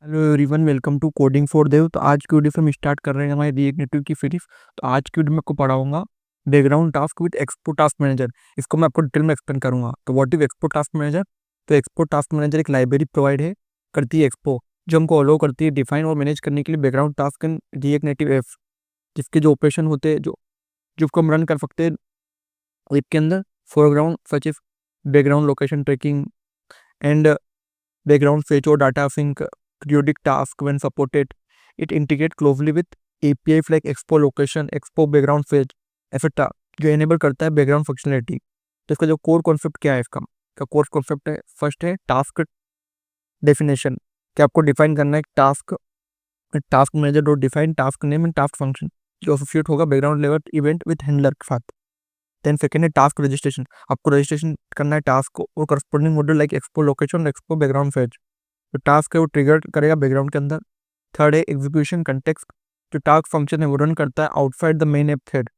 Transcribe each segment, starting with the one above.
Hello everyone, welcome to coding for dev. तो आज की वीडियो से हम स्टार्ट कर रहे हैं हमारे रिएक्ट नेटिव की सीरीज। तो आज की वीडियो में आपको पढ़ाऊंगा background task with expo task manager. इसको मैं आपको डिटेल में एक्सप्लेन करूंगा। तो what is expo task manager? तो एक्सपो टास्क मैनेजर एक लाइब्रेरी प्रोवाइड है करती है एक्सपो, जो हमको अलाउ करती है डिफाइन और मैनेज करने के लिए background task in React native apps, जिसके जो ऑपरेशन होते हैं, जो जिसको हम रन कर सकते हैं ऐप के अंदर। Foreground such is background location tracking and background fetch or data sync, periodic task when supported. It integrate closely with APIs like Expo Location, Expo Background Fetch, etc. जो enable करता है background functionality. तो इसका जो core concept क्या है, इसका core concept है, फर्स्ट है टास्क डेफिनेशन, कि आपको डिफाइन करना है task. Task manager dot define task name and task function, जो एसोसिएट होगा background level event with handler के साथ। देन सेकेंड है टास्क रजिस्ट्रेशन, आपको रजिस्ट्रेशन करना है टास्क को और corresponding module like expo location और एक्सपो बैकग्राउंड फेज। जो टास्क है वो ट्रिगर करेगा बैकग्राउंड के अंदर। थर्ड है एग्जीक्यूशन कंटेक्स्ट, जो टास्क फंक्शन है वो रन करता है outside the main app thread,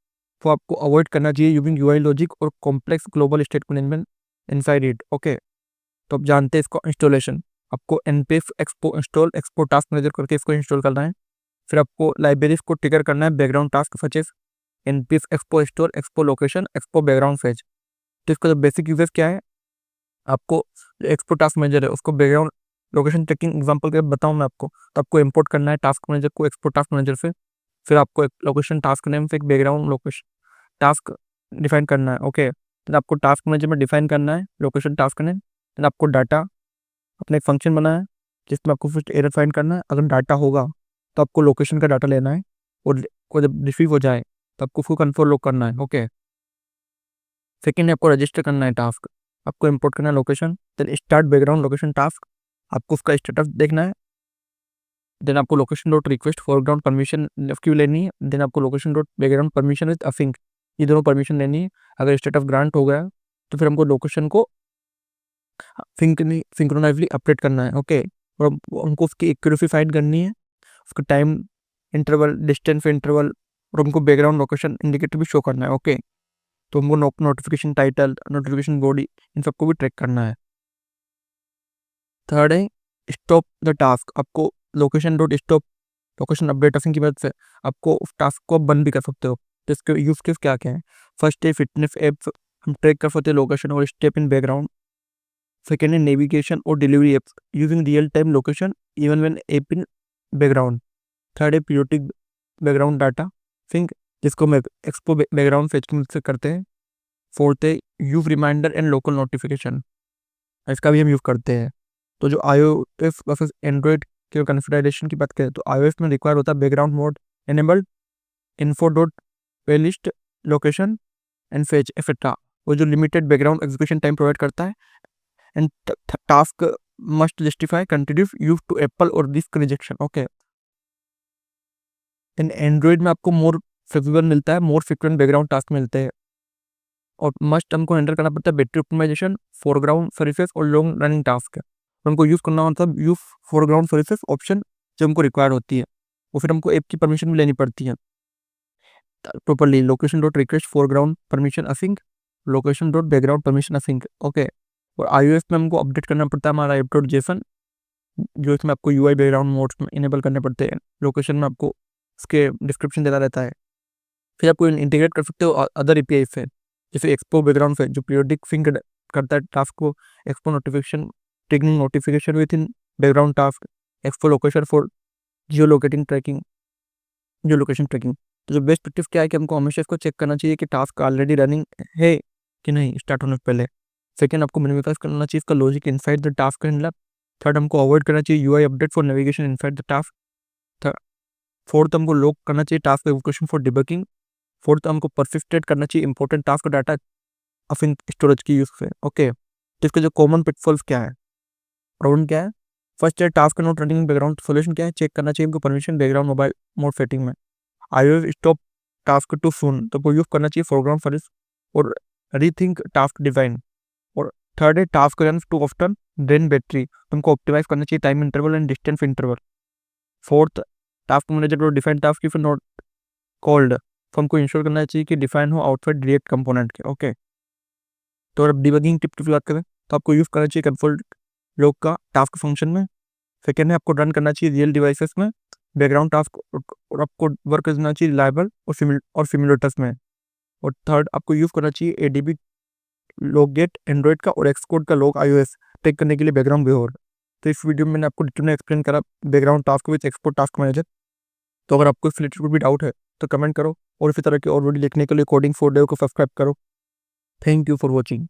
तो आपको अवॉइड करना चाहिए यूजिंग यूआई लॉजिक और complex global state management inside it. Okay, तो आप जानते हैं इसको इंस्टॉलेशन, आपको npm expo install expo task manager करके इसको इंस्टॉल करना है। फिर आपको लाइब्रेरीज को ट्रिगर करना है background task such as npm expo install expo location expo background fetch. तो इसका जो बेसिक यूजेस क्या है, आपको एक्सपो टास्क मैनेजर है उसको बैकग्राउंड लोकेशन ट्रैकिंग एग्जांपल के बताऊं मैं आपको। तो आपको इंपोर्ट करना है टास्क मैनेजर को एक्सपो टास्क मैनेजर से। फिर आपको एक लोकेशन टास्क नेम से एक बैकग्राउंड लोकेशन टास्क डिफाइन करना है। ओके, तो आपको टास्क मैनेजर में डिफाइन करना है लोकेशन टास्क नेम। देन आपको डाटा अपना एक फंक्शन बना है जिसमें आपको फिर एरर फाइंड करना है। अगर डाटा होगा तो आपको लोकेशन का डाटा लेना है, और को जब रिसीव हो जाए तो आपको उसको कंसोल लॉग करना है। ओके, सेकेंड है आपको रजिस्टर करना है टास्क, आपको इंपोर्ट करना है location. Then start background location task, आपको उसका स्टेटस देखना है। देन आपको location dot request foreground permission क्यों लेनी है। देन आपको location dot background permission with async, ये दोनों परमिशन लेनी है। अगर स्टेटस ग्रांट हो गया तो फिर हमको लोकेशन को सिंक्रोनाइजली अपडेट करना है। ओके, और हमको उसकी एक्यूरेसी फाइंड करनी है, उसका टाइम इंटरवल, डिस्टेंस इंटरवल, और हमको बैकग्राउंड लोकेशन इंडिकेटर भी शो करना है। ओके, तो हमको नोटिफिकेशन टाइटल, नोटिफिकेशन बॉडी, इन सबको भी ट्रैक करना है। थर्ड है स्टॉप द टास्क, आपको location dot stop location update using की मदद से आपको उस टास्क को बंद भी कर सकते हो। तो इसके यूज केस क्या क्या है? फर्स्ट है फिटनेस एप्स, हम ट्रैक कर सकते हैं लोकेशन और स्टेप इन बैकग्राउंड। सेकेंड है नेविगेशन और delivery apps using real time location even when app in background. Third है पीरियोडिक बैकग्राउंड डाटा सिंक, जिसको हम एक्सपो बैकग्राउंड फेच की मदद से करते हैं। फोर्थ है use reminder and local notification, इसका भी हम यूज़ करते हैं। तो जो iOS वर्सेस एंड्रॉयड के कन्फिगरेशन की बात करें तो iOS में रिक्वायर होता है background mode enabled, info dot playlist, location and fetch etcetera, वो जो limited background execution time provide करता है। And task must justify continuous use to Apple और disk rejection. Okay, in Android में आपको मोर फ्लेक्सिबल मिलता है, मोर फ्रिक्वेंट बैकग्राउंड टास्क मिलते हैं, और मस्ट हमको हैंडल करना पड़ता है बैटरी ऑप्टिमाइजेशन, फोरग्राउंड सर्विसेज और लॉन्ग रनिंग टास्क है। तो हमको यूज़ करना होता है यूज फोरग्राउंड सर्विसेज ऑप्शन, जो हमको रिक्वायर होती है। वो फिर हमको ऐप की परमिशन भी लेनी पड़ती है properly. Location dot request foreground permission async, location dot background permission async. Okay, और iOS में हमको अपडेट करना पड़ता है हमारा ऐप डॉट जेसन, जो इसमें आपको यूआई बैकग्राउंड मोड्स में इनेबल करने पड़ते हैं। लोकेशन में आपको इसके डिस्क्रिप्शन देता रहता है। फिर आपको इंटीग्रेट कर सकते हो अदर एपीआई से, जैसे एक्सपो बैकग्राउंड से जो पीरियोडिक सिंक करता है टास्क को, expo notification triggering notification with in background task, expo location for geo locating tracking, geo location tracking. तो जो बेस्ट प्रैक्टिस क्या है कि हमको हमेशा इसको चेक करना चाहिए कि टास्क ऑलरेडी रनिंग है कि नहीं स्टार्ट होने से पहले। सेकेंड, आपको मिनिमाइज करना चाहिए इसका logic inside the task handler. Third, हमको अवॉइड करना चाहिए UI update for navigation inside the task. Fourth, हमको लॉक करना चाहिए task execution for debugging. Fourth, हमको परसिस्टेट करना चाहिए इंपॉर्टेंट टास्क का डाटा अपनी स्टोरेज की यूज से। ओके, तो इसके जो कॉमन पिटफॉल्स क्या है, प्रॉब्लम क्या है? फर्स्ट है task not running background, solution क्या है? चेक करना चाहिए इनको permission background mobile mode setting में। iOS stop task too soon, तो वो यूज करना चाहिए फोरग्राउंड सर्विस और रीथिंक टास्क डिजाइन। और थर्ड है task run too often drain battery, तुमको ऑप्टिमाइज करना चाहिए time interval and distance interval. Fourth, task manager और define task if not called, तो हमको इंश्योर करना चाहिए कि डिफाइन हो आउटसाइड रिएक्ट कंपोनेंट के। ओके, तो अब डिबगिंग टिप की बात करें तो आपको यूज करना चाहिए कंसोल लॉग का टास्क फंक्शन में। सेकेंड है आपको रन करना चाहिए रियल डिवाइसेस में बैकग्राउंड टास्क, और आपको वर्क करना चाहिए रिलायबल और सिमुलेटर्स में। और थर्ड आपको यूज़ करना चाहिए एडीबी लोगगेट एंड्रॉइड का और एक्सकोड का लोग iOS टेक करने के लिए बैकग्राउंड बेहोर। तो इस वीडियो में मैंने आपको डिटेल में एक्सप्लेन करा background task with export task manager. तो अगर आपको इस रिलेटेड कोई भी डाउट है तो कमेंट करो, और इसी तरह की और वीडियो देखने के लिए कोडिंग फॉर डेव को सब्सक्राइब करो। Thank you for watching.